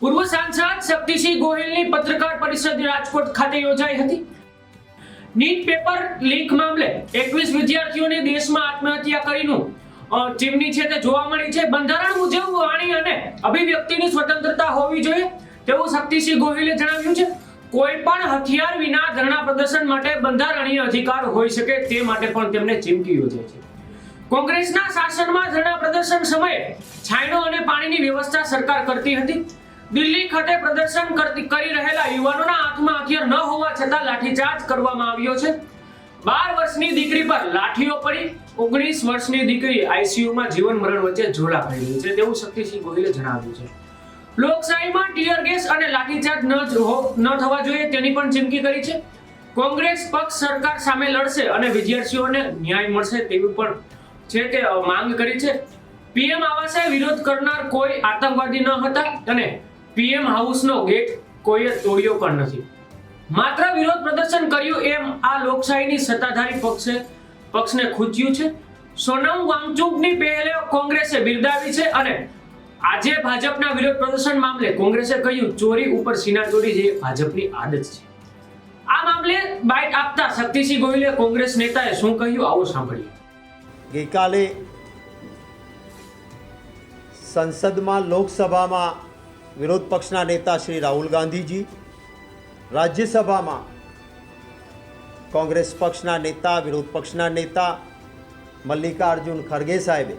પૂર્વ સાંસદ શક્તિસિંહ ગોહિલની પત્રકાર પરિષદ રાજકોટ ખાતે યોજાઈ હતી। નીટ પેપર લીક મામલે 21 વિદ્યાર્થીઓને દેશમાં આત્મહત્યા કરીનું ચીમની છે તે જોવા મળી છે। બંધારણ મુજબ વાણી અને અભિવ્યક્તિની સ્વતંત્રતા હોવી જોઈએ તેવું શક્તિસિંહ ગોહિલે જણાવ્યું છે। કોઈ પણ હથિયાર વિના ધરણા પ્રદર્શન માટે બંધારણીય અધિકાર હોઈ શકે તે માટે પણ તેમણે ચીમકી યોજાઈ છે। કોંગ્રેસના શાસનમાં ધરણા પ્રદર્શન સમયે છાંયડો અને પાણીની વ્યવસ્થા સરકાર કરતી હતી। દિલ્હી ખાતે પ્રદર્શન કરી રહેલા યુવાનોના હાથમાં હથિયાર ન હોવા છતાં લાઠીચાર્જ કરવામાં આવ્યો છે। 12 વર્ષની દીકરી પર લાઠીઓ પડી, 19 વર્ષની દીકરી આઈસીયુમાં જીવન મરણ વચ્ચે ઝોલા ખાઈ રહી છે તેવું શક્તિસિંહ ગોહિલે જણાવ્યું છે। લોકશાહીમાં ટીયર ગેસ અને લાઠીચાર્જ ન થવા જોઈએ તેની પણ ચીમકી કરી છે। કોંગ્રેસ પક્ષ સરકાર સામે લડશે અને વિદ્યાર્થીઓને ન્યાય મળશે તેવી પણ છે તે માંગ કરી છે। પીએમ આવાસે વિરોધ કરનાર કોઈ આતંકવાદી ન હતા અને પીએમ હાઉસનો ગેટ કોઈએ તોડ્યો પણ નથી, માત્ર વિરોધ પ્રદર્શન કર્યું એમ આ લોકશાહીની સત્તાધારી પક્ષને ખૂચ્યું છે। સોનમ વાંગચુકની પહેલે કોંગ્રેસે બિરદાવી છે અને આજે ભાજપના વિરોધ પ્રદર્શન મામલે કોંગ્રેસે કહ્યું ચોરી ઉપર સીનાચોરી જે ભાજપની આદત છે। આ મામલે બાઇટ આપતા શક્તિસિંહ ગોહિલે કોંગ્રેસ નેતાએ શું કહ્યું આવો સાંભળીએ। ગઈકાલે સંસદમાં લોકસભામાં વિરોધ પક્ષના નેતા શ્રી રાહુલ ગાંધીજી, રાજ્યસભામાં કોંગ્રેસ પક્ષના નેતા, વિરોધ પક્ષના નેતા મલ્લિકાર્જુન ખરગે સાહેબે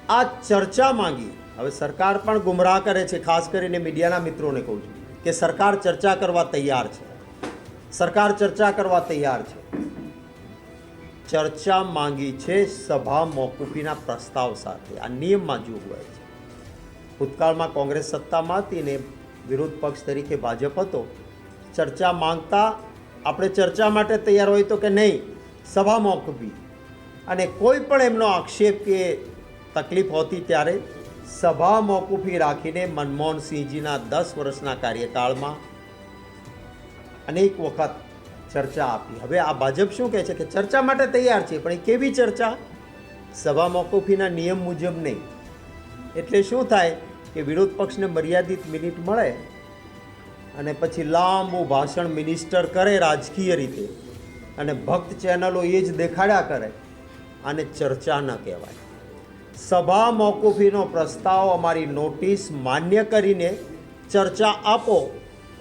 આ ચર્ચા માંગી। હવે સરકાર પણ ગુમરાહ કરે છે, ખાસ કરીને મીડિયાના મિત્રોને કહું છું કે સરકાર ચર્ચા કરવા તૈયાર છે, સરકાર ચર્ચા કરવા તૈયાર છે। ચર્ચા માંગી છે સભા મોકૂફીના પ્રસ્તાવ સાથે। આ નિયમમાં જોગવાઈ છે। ભૂતકાળમાં કોંગ્રેસ સત્તામાં હતી ને વિરોધ પક્ષ તરીકે ભાજપ હતો। ચર્ચા માંગતા આપણે ચર્ચા માટે તૈયાર હોય તો કે નહીં, સભા મોકૂફી, અને કોઈ પણ એમનો આક્ષેપ કે તકલીફ હોતી ત્યારે સભા મોકૂફી રાખીને મનમોહનસિંહજીના 10 વર્ષના કાર્યકાળમાં અનેક વખત ચર્ચા આપી। હવે આ ભાજપ શું કહે છે કે ચર્ચા માટે તૈયાર છે, પણ એ કેવી ચર્ચા? સભા મોકૂફીના નિયમ મુજબ નહીં। એટલે શું થાય કે વિરોધ પક્ષને મર્યાદિત મિનિટ મળે અને પછી લાંબુ ભાષણ મિનિસ્ટર કરે રાજકીય રીતે, અને ભક્ત ચેનલો એ જ દેખાડ્યા કરે। આને ચર્ચા ન કહેવાય। સભા મોકૂફીનો પ્રસ્તાવ, અમારી નોટિસ માન્ય કરીને ચર્ચા આપો,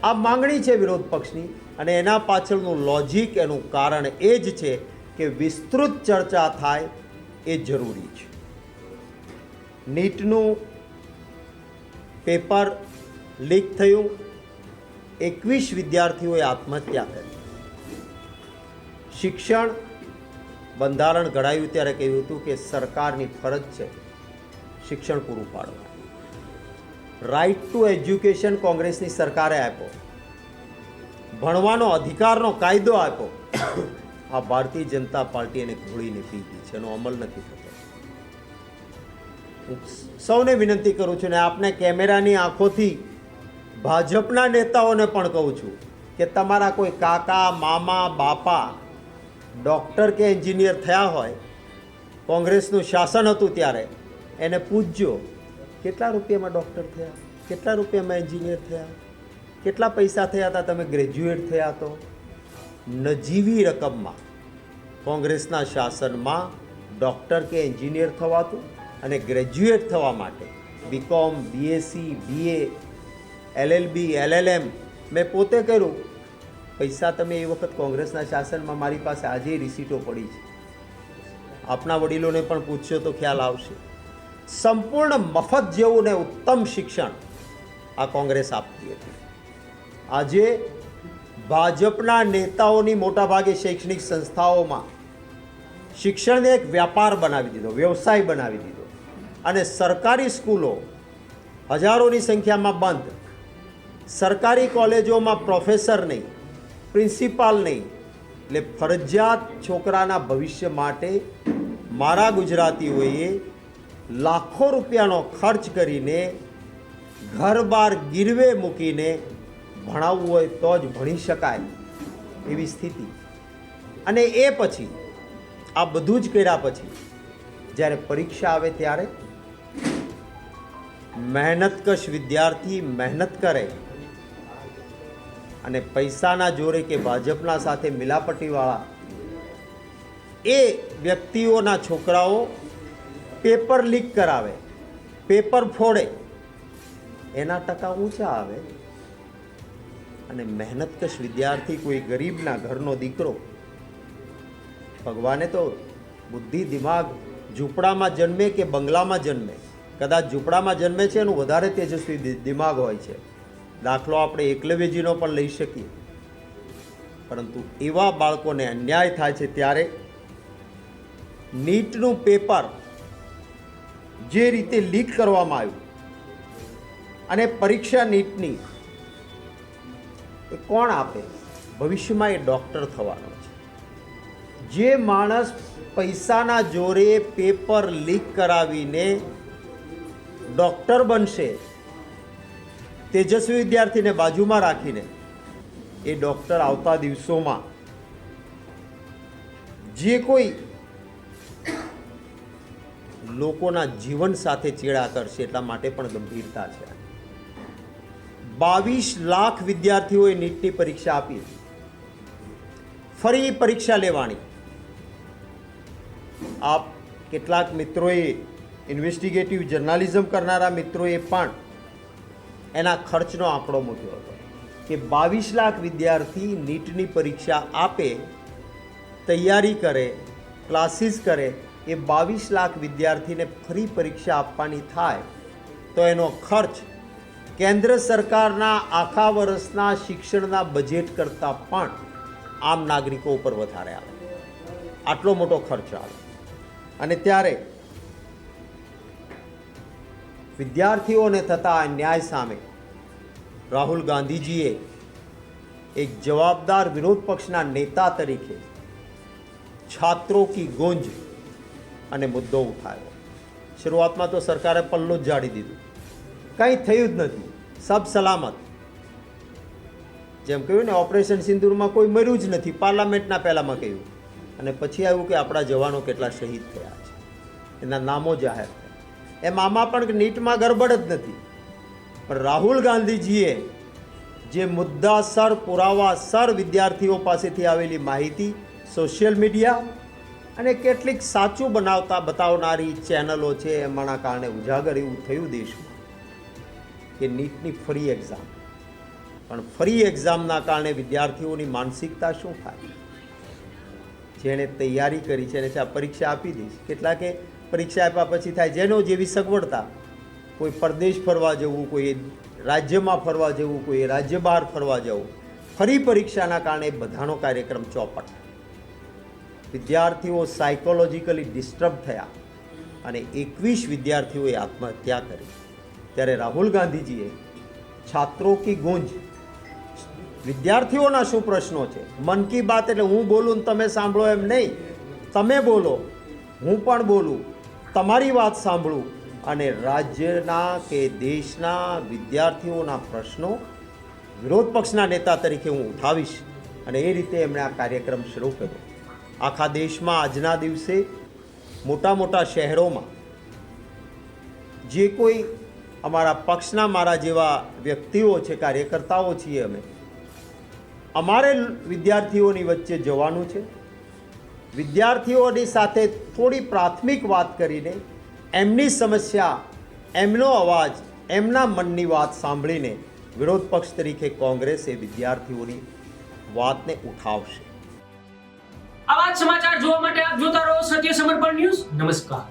આ માંગણી છે વિરોધ પક્ષની, અને એના પાછળનું લોજિક, એનું કારણ એ જ છે કે વિસ્તૃત ચર્ચા થાય એ જરૂરી છે। નીટનું પેપર લીક થયું, 21 વિદ્યાર્થીઓએ આત્મહત્યા કરી। શિક્ષણ બંધારણ ઘડાયું ત્યારે કહ્યું હતું કે સરકારની ફરજ છે શિક્ષણ પૂરું પાડવાનું। રાઇટ ટુ એજ્યુકેશન કોંગ્રેસની સરકારે આપ્યો, ભણવાનો અધિકારનો કાયદો આપ્યો। આ ભારતીય જનતા પાર્ટી એને ઘોળીને પી ગઈ છે, એનો અમલ નથી થતો। સૌને વિનંતી કરું છું, ને આપને કેમેરાની આંખોથી ભાજપના નેતાઓને પણ કહું છું કે તમારા કોઈ કાકા, મામા, બાપા ડૉક્ટર કે એન્જિનિયર થયા હોય, કોંગ્રેસનું શાસન હતું ત્યારે, એને પૂછજો કેટલા રૂપિયામાં ડૉક્ટર થયા, કેટલા રૂપિયામાં એન્જિનિયર થયા, કેટલા પૈસા થયા હતા તમે ગ્રેજ્યુએટ થયા તો? નજીવી રકમમાં કોંગ્રેસના શાસનમાં ડૉક્ટર કે એન્જિનિયર થવાતું, અને ગ્રેજ્યુએટ થવા માટે BCom, BSc, BA, LLB, LLM મેં પોતે કર્યું। પૈસા તમે એ વખત કોંગ્રેસના શાસનમાં, મારી પાસે આજે રિસીટો પડી છે, આપના વડીલોને પણ પૂછશો તો ખ્યાલ આવશે। સંપૂર્ણ મફત જેવું ને ઉત્તમ શિક્ષણ આ કોંગ્રેસ આપતી હતી। આજે ભાજપના નેતાઓની મોટાભાગે શૈક્ષણિક સંસ્થાઓમાં શિક્ષણને એક વ્યાપાર બનાવી દીધો, વ્યવસાય બનાવી દીધો, અને સરકારી સ્કૂલો હજારોની સંખ્યામાં બંધ। સરકારી કોલેજોમાં પ્રોફેસર નહીં, પ્રિન્સિપાલ નહીં, એટલે ફરજિયાત છોકરાના ભવિષ્ય માટે મારા ગુજરાતીઓએ લાખો રૂપિયાનો ખર્ચ કરીને ઘર બાર ગીરવે મૂકીને ભણાવવું હોય તો જ ભણી શકાય એવી સ્થિતિ। અને એ પછી આ બધું જ કર્યા પછી જ્યારે પરીક્ષા આવે ત્યારે મહેનતકશ વિદ્યાર્થી મહેનત કરે અને પૈસાના જોરે કે ભાજપના સાથે મિલાપટીવાળા એ વ્યક્તિઓના છોકરાઓ પેપર લીક કરાવે, પેપર ફોડે, એના ટકા ઊંચા આવે અને મહેનતકશ વિદ્યાર્થી કોઈ ગરીબના ઘરનો દીકરો, ભગવાને તો બુદ્ધિ દિમાગ ઝૂંપડામાં જન્મે કે બંગલામાં જન્મે, કદાચ ઝૂંપડામાં જન્મે છે એનું વધારે તેજસ્વી દિમાગ હોય છે. દાખલો આપણે એકલવ્યજીનો પણ લઈ શકીએ. પરંતુ એવા બાળકોને અન્યાય થાય છે ત્યારે નીટનું પેપર જે રીતે લીક કરવામાં આવ્યું અને પરીક્ષા નીટની એ કોણ આપે? ભવિષ્યમાં એ ડૉક્ટર થવાનો છે. જે માણસ પૈસાના જોરે પેપર લીક કરાવીને ડૉક્ટર બનશે, તેજસ્વી વિદ્યાર્થીને બાજુમાં રાખીને એ ડૉક્ટર આવતા દિવસોમાં જે કોઈ લોકોના જીવન સાથે ચેડા કરશે એટલા માટે પણ ગંભીરતા છે. 22 લાખ વિદ્યાર્થીઓએ નીટની પરીક્ષા આપી, ફરી પરીક્ષા લેવાની. આપ કેટલાક મિત્રોએ, ઇન્વેસ્ટિગેટિવ જર્નાલિઝમ કરનારા મિત્રોએ પણ એના ખર્ચનો આંકડો મૂક્યો હતો કે 22 લાખ વિદ્યાર્થી નીટની પરીક્ષા આપે, તૈયારી કરે, ક્લાસીસ કરે, એ 22 લાખ વિદ્યાર્થીને ફરી પરીક્ષા આપવાની થાય તો એનો ખર્ચ કેન્દ્ર સરકારના આખા વર્ષના શિક્ષણના બજેટ કરતાં પણ આમ નાગરિકો ઉપર વધારે આવે. આટલો મોટો ખર્ચ આવે. અને ત્યારે વિદ્યાર્થીઓને થતા અન્યાય સામે રાહુલ ગાંધીજીએ એક જવાબદાર વિરોધ પક્ષના નેતા તરીકે છાત્રો કી ગુંજ અને મુદ્દો ઉઠાવ્યો. શરૂઆતમાં તો સરકારે પલ્લો જ જાડી દીધું, કંઈ થયું જ નથી, સબ સલામત. જેમ કહ્યું ને, ઓપરેશન સિંદૂરમાં કોઈ મર્યું જ નથી, પાર્લામેન્ટના પહેલામાં કહ્યું. અને પછી આવ્યું કે આપણા જવાનો કેટલા શહીદ થયા છે, એના નામો જાહેર થયા. એમ આમાં પણ નીટમાં ગરબડ જ નથી. પણ રાહુલ ગાંધીજીએ જે મુદ્દાસર પુરાવાસર વિદ્યાર્થીઓ પાસેથી આવેલી માહિતી સોશિયલ મીડિયા અને કેટલીક સાચું બતાવનારી ચેનલો છે એમાંના કારણે ઉજાગર એવું થયું દેશમાં કે નીટની ફરી એક્ઝામ. પણ ફરી એક્ઝામના કારણે વિદ્યાર્થીઓની માનસિકતા શું થાય? જેણે તૈયારી કરી છે એને પરીક્ષા આપી દઈશ. કેટલાકે પરીક્ષા આપ્યા પછી થાય જેનો જેવી સગવડતા, કોઈ પરદેશ ફરવા જવું, કોઈ રાજ્યમાં ફરવા જવું, કોઈ રાજ્ય બહાર ફરવા જવું, ફરી પરીક્ષાના કારણે બધાનો કાર્યક્રમ ચોપટ. વિદ્યાર્થીઓ સાયકોલોજીકલી ડિસ્ટર્બ થયા અને 21 વિદ્યાર્થીઓએ આત્મહત્યા કરી. ત્યારે રાહુલ ગાંધીજીએ છાત્રો કી ગુંજ, વિદ્યાર્થીઓના શું પ્રશ્નો છે, મન કી બાત એટલે હું બોલું ને તમે સાંભળો એમ નહીં, તમે બોલો, હું પણ બોલું, તમારી વાત સાંભળું અને રાજ્યના કે દેશના વિદ્યાર્થીઓના પ્રશ્નો વિરોધ પક્ષના નેતા તરીકે હું ઉઠાવીશ. અને એ રીતે એમણે આ કાર્યક્રમ શરૂ કર્યો. આખા દેશમાં આજના દિવસે મોટા મોટા શહેરોમાં જે કોઈ અમારા પક્ષના મારા જેવા વ્યક્તિઓ છે, કાર્યકર્તાઓ છીએ અમે, અમારે વિદ્યાર્થીઓની વચ્ચે જવાનું છે. વિદ્યાર્થીઓની સાથે થોડી પ્રાથમિક વાત કરીને એમની સમસ્યા, એમનો અવાજ, એમના મનની વાત સાંભળીને વિરોધ પક્ષ તરીકે કોંગ્રેસ એ વિદ્યાર્થીઓની વાતને ઉઠાવશે. આવા સમાચાર જોવા માટે આપ જોતા રહો સત્ય સમર્પણ ન્યૂઝ. નમસ્કાર.